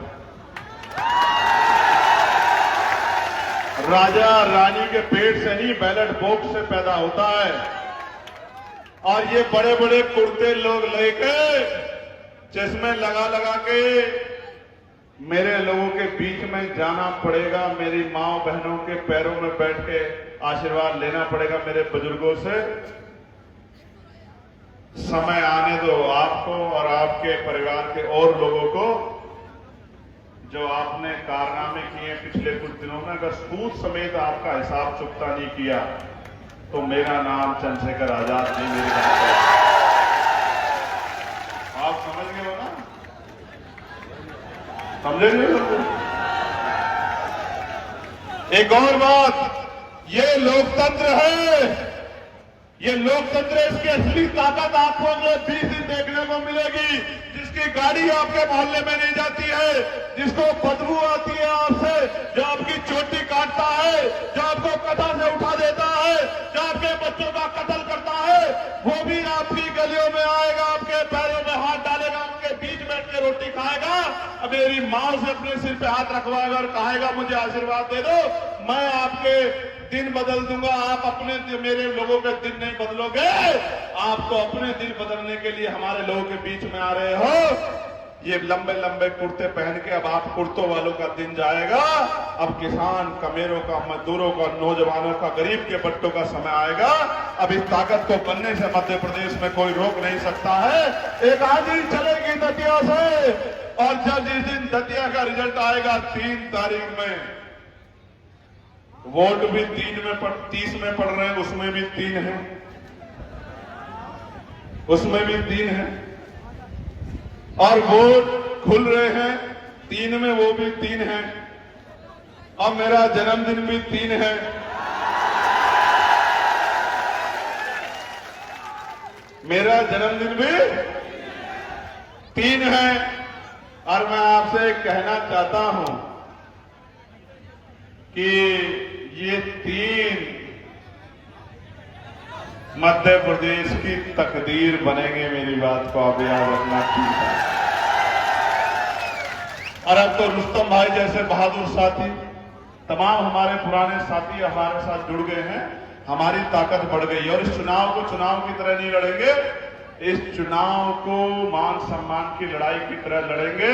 राजा रानी के पेट से नहीं, बैलेट बॉक्स से पैदा होता है। और ये बड़े बड़े कुर्ते लोग लेके, चश्मे लगा लगा के मेरे लोगों के बीच में जाना पड़ेगा। मेरी माओ बहनों के पैरों में बैठ के आशीर्वाद लेना पड़ेगा मेरे बुजुर्गों से। समय आने दो आपको और आपके परिवार के और लोगों को, जो आपने कारनामे किए पिछले कुछ दिनों में, अगर सूद समेत आपका हिसाब चुकता नहीं किया तो मेरा नाम चंद्रशेखर आजाद नहीं। मेरी बात आप समझ गए हो ना? समझेंगे? एक और बात, ये लोकतंत्र है। ये लोकतंत्र, इसकी असली ताकत आपको अगले 20 दिन देखने को मिलेगी। जिसकी गाड़ी आपके मोहल्ले में नहीं जाती है, जिसको बदबू आती है आपसे, जो आपकी चोटी काटता है, जो आपको कथा से उठा देता है, जो आपके बच्चों का कत्ल करता है, वो भी आपकी गलियों में आएगा, आपके पैरों में हाथ डालेगा, आपके बीच बैठ के रोटी खाएगा, अब मेरी मां से अपने सिर पे हाथ रखवाएगा और कहेगा मुझे आशीर्वाद दे दो, मैं आपके दिन बदल दूंगा। आप अपने मेरे लोगों के दिन नहीं बदलोगे। आपको अपने दिन बदलने के लिए हमारे लोगों के बीच में आ रहे हो। ये लंबे लंबे कुर्ते पहन के अब आप कुर्तों वालों का दिन जाएगा। अब किसान, कमेरों का, मजदूरों का, नौजवानों का, गरीब के बट्टों का समय आएगा। अब इस ताकत को बनने से मध्य प्रदेश में कोई रोक नहीं सकता है। एक आंधी चलेगी दतिया से, और जब जिस दिन दतिया का रिजल्ट आएगा 3 तारीख में, वोट भी 30 में पड़ रहे हैं, उसमें भी 3 है, उसमें भी 3 है, और वोट खुल रहे हैं 3 में, वो भी 3 है, और मेरा जन्मदिन भी 3 है। मेरा जन्मदिन भी 3 है। और मैं आपसे कहना चाहता हूं कि ये 3 मध्य प्रदेश की तकदीर बनेंगे। मेरी बात को आप याद रखना। और अब तो रुस्तम भाई जैसे बहादुर साथी, तमाम हमारे पुराने साथी हमारे साथ जुड़ गए हैं। हमारी ताकत बढ़ गई और इस चुनाव को चुनाव की तरह नहीं लड़ेंगे, इस चुनाव को मान सम्मान की लड़ाई की तरह लड़ेंगे।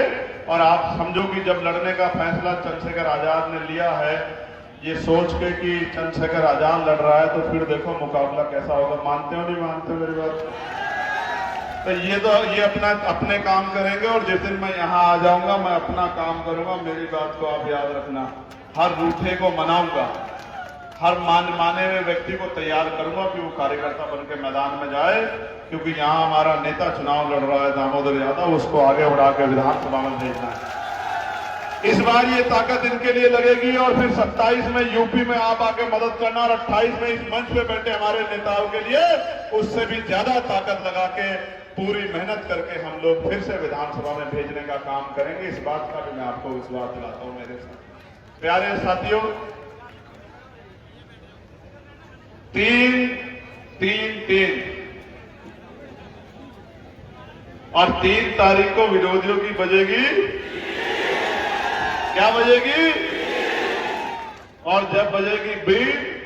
और आप समझो कि जब लड़ने का फैसला चंद्रशेखर आजाद ने लिया है, ये सोच के कि चंद्रशेखर आजाद लड़ रहा है, तो फिर देखो मुकाबला कैसा होगा। मानते हो नहीं मानते हो मेरी बात? तो ये अपने काम करेंगे, और जिस दिन मैं यहां आ जाऊंगा मैं अपना काम करूंगा। मेरी बात को आप याद रखना। हर रूठे को मनाऊंगा, हर माने हुए व्यक्ति को तैयार करूंगा कि वो कार्यकर्ता बन के मैदान में जाए, क्योंकि यहां हमारा नेता चुनाव लड़ रहा है दामोदर यादव, उसको आगे बढ़ा के विधानसभा में भेजना है। इस बार ये ताकत इनके लिए लगेगी, और फिर 27 में यूपी में आप आके मदद करना, और 28 में इस मंच पे बैठे हमारे नेताओं के लिए उससे भी ज्यादा ताकत लगा के पूरी मेहनत करके हम लोग फिर से विधानसभा में भेजने का काम करेंगे। इस बात का भी मैं आपको विश्वास दिलाता हूं। मेरे साथ प्यारे साथियों, 3-3-3 और 3 तारीख को विरोधियों की बजेगी, क्या बजेगी? और जब बजेगी बीट,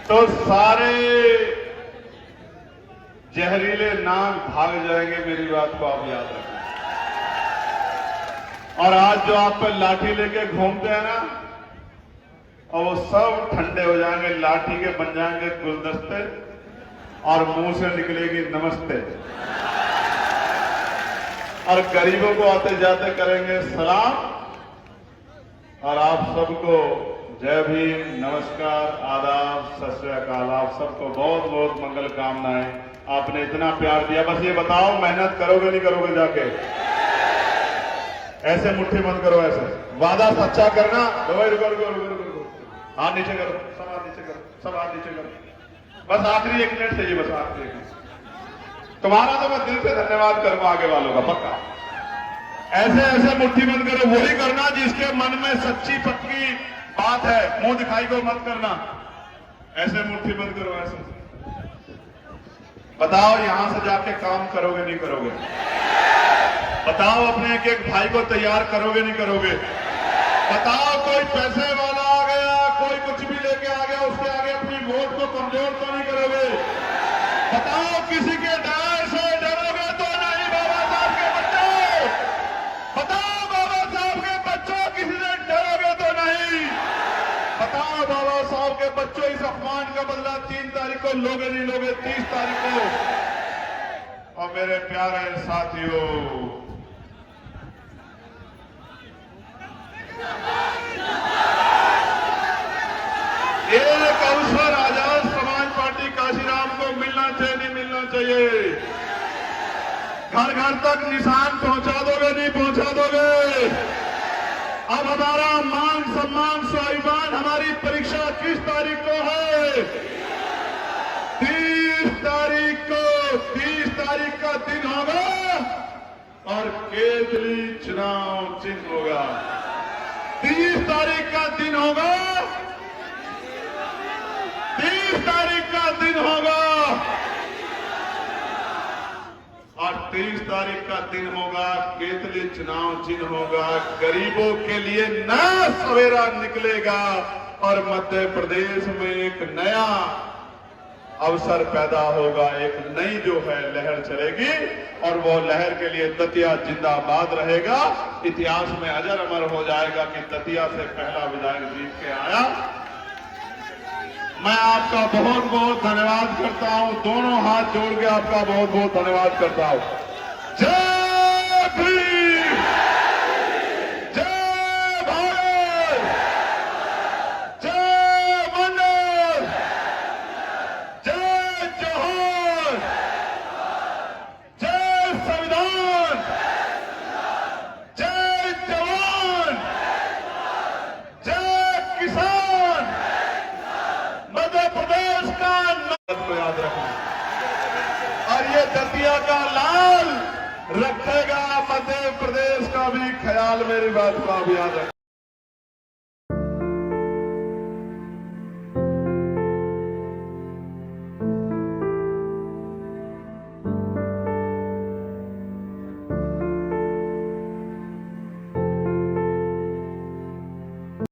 तो सारे जहरीले नाग भाग जाएंगे। मेरी बात को आप याद रखें। और आज जो आप पे लाठी लेके घूमते हैं ना, और वो सब ठंडे हो जाएंगे, लाठी के बन जाएंगे गुलदस्ते, और मुंह से निकलेगी नमस्ते, और गरीबों को आते जाते करेंगे सलाम। और आप सबको जय भीम, नमस्कार, आदाब, सत श्री अकाल। आप सबको बहुत बहुत मंगल कामनाएं। आपने इतना प्यार दिया, बस ये बताओ मेहनत करोगे नहीं करोगे? जाके ऐसे मुट्ठी मत करो, ऐसे वादा सच्चा करना। रुको, हाथ नीचे करो, सब हाथ नीचे करो, सब हाथ नीचे करो। बस आखिरी 1 मिनट चाहिए, बस आखिरी 1 मिनट। तुम्हारा तो मैं दिल से धन्यवाद करूंगा, आगे वालों का पक्का। ऐसे ऐसे मुट्ठी बंद करो, वही करना जिसके मन में सच्ची पक्की बात है, मुंह दिखाई को मत करना। ऐसे मुट्ठी बंद करो, ऐसे। बताओ यहां से जाके काम करोगे नहीं करोगे? बताओ अपने एक एक भाई को तैयार करोगे नहीं करोगे? बताओ कोई पैसे वाला आ गया, कोई कुछ भी लेके आ गया, उसके आगे अपनी वोट को कमजोर तो नहीं करोगे? बताओ किसी के डर से डरोगे तो नहीं? बाबा साहब के बच्चों, बताओ बाबा साहब के बच्चों, किसी से डरोगे तो नहीं? बताओ बाबा साहब के बच्चों, इस अपमान का बदला 3 तारीख को लोगे नहीं लोगे? 30 तारीख को। और मेरे प्यारे साथियों, एक अवसर आजाद समाज पार्टी काशीराम को मिलना चाहिए, नहीं मिलना चाहिए? घर घर तक निशान पहुंचा दोगे नहीं पहुंचा दोगे? अब हमारा मान सम्मान स्वाभिमान, हमारी परीक्षा किस तारीख को है? 30 तारीख को। 30 तारीख का दिन होगा और केतली चुनाव चिन्ह होगा। 30 तारीख का दिन होगा, 30 तारीख का दिन होगा और 30 तारीख का दिन होगा, केतली चुनाव चिन्ह होगा। गरीबों के लिए नया सवेरा निकलेगा और मध्य प्रदेश में एक नया अवसर पैदा होगा, एक नई जो है लहर चलेगी और वो लहर के लिए दतिया जिंदाबाद रहेगा। इतिहास में अजर अमर हो जाएगा कि दतिया से पहला विधायक जीत के आया। मैं आपका बहुत बहुत धन्यवाद करता हूं, दोनों हाथ जोड़ के आपका बहुत बहुत धन्यवाद करता हूं। जय भीम, जय भारत, जय मंडल, जय जोहर, जय संविधान, जय जवान, जय किसान। मध्य प्रदेश का नाम को याद रखना और ये दतिया का लाल रखेगा मध्य प्रदेश का भी ख्याल। मेरी बात को आप याद रखें।